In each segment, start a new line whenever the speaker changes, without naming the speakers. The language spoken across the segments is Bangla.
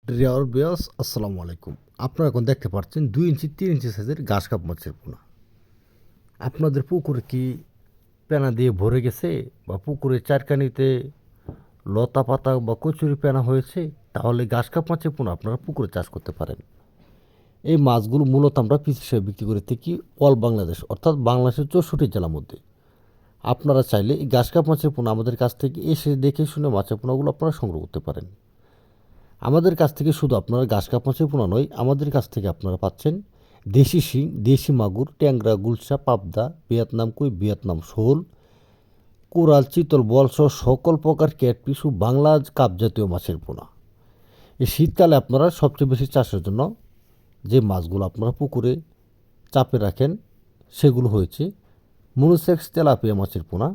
ডিয়ার ভিউয়ার্স, আসসালামু আলাইকুম। আপনারা এখন দেখতে পাচ্ছেন 2 ইঞ্চি 3 ইঞ্চি সাইজের ঘাস কাপ মাছের পোনা। আপনাদের পুকুরে কি পেনা দিয়ে ভরে গেছে বা পুকুরের চারকানিতে লতা পাতা বা কচুরি পেনা হয়েছে, তাহলে ঘাস কাপ মাছের পোনা আপনারা পুকুরে চাষ করতে পারেন। এই মাছগুলো মূলত আমরা পিস হিসেবে বিক্রি করে থাকি অল বাংলাদেশ, অর্থাৎ বাংলাদেশের 64 জেলার মধ্যে। আপনারা চাইলে এই ঘাস কাপ মাছের পোনা আমাদের কাছ থেকে এসে দেখে শুনে মাছের পোনাগুলো আপনারা সংগ্রহ করতে পারেন। আমাদের কাছ থেকে শুধু আপনারা ঘাস কাপ মাছের পোনা নয়, আমাদের কাছ থেকে আপনারা পাচ্ছেন দেশি শিং, দেশি মাগুর, ট্যাংরা, গুলশা, পাবদা, ভিয়েতনাম কই, ভিয়েতনাম শোল, কোরাল, চিতল, বলসহ সকল প্রকার ক্যাটফিশ ও বাংলা কাপ জাতীয় মাছের পোনা। এই শীতকালে আপনারা সবচেয়ে বেশি চাষের জন্য যে মাছগুলো আপনারা পুকুরে চাপে রাখেন সেগুলো হয়েছে মনোসেক্স তেলাপিয়া মাছের পোনা,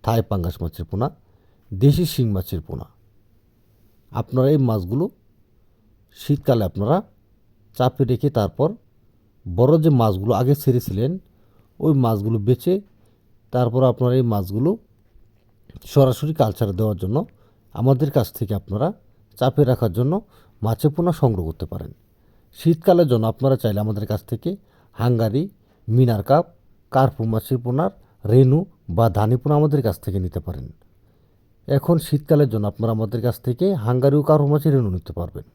থাই পাঙ্গাস মাছের পোনা, দেশি শিং মাছের পোনা। আপনারা এই মাছগুলো শীতকালে আপনারা চাপে রেখে তারপর বড় যে মাছগুলো আগে ছেড়েছিলেন ওই মাছগুলো বেচে তারপর আপনারা এই মাছগুলো সরাসরি কালচারে দেওয়ার জন্য আমাদের কাছ থেকে আপনারা চাপে রাখার জন্য মাছের পোনা সংগ্রহ করতে পারেন। শীতকালের জন্য আপনারা চাইলে আমাদের কাছ থেকে হাঙ্গারি, মিনার কাপ, কার্পু মাছের পোনার রেনু বা ধানি পোনা আমাদের কাছ থেকে নিতে পারেন। এখন শীতকালের জন্য আপনারা আমাদের কাছ থেকে হাঙ্গারি ও কার্পু মাছের রেনু নিতে পারবেন।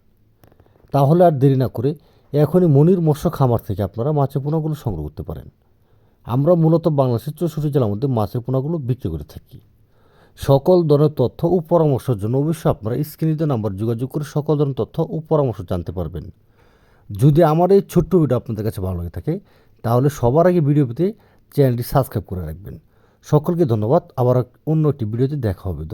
তাহলে আর দেরি না করে এখনই মনির মৎস্য খামার থেকে আপনারা মাছের পোনাগুলো সংগ্রহ করতে পারেন। আমরা মূলত বাংলাদেশের 64 জেলার মধ্যে মাছের পোনাগুলো বিক্রি করে থাকি। সকল ধরনের তথ্য ও পরামর্শের জন্য অবশ্যই আপনারা স্ক্রিনে দেওয়া নাম্বার যোগাযোগ করে সকল ধরনের তথ্য ও পরামর্শ জানতে পারবেন। যদি আমার এই ছোট্ট ভিডিও আপনাদের কাছে ভালো লাগে থাকে তাহলে সবার আগে ভিডিও পেতে চ্যানেলটি সাবস্ক্রাইব করে রাখবেন। সকলকে ধন্যবাদ। আবার অন্য একটি ভিডিওতে দেখা হবে।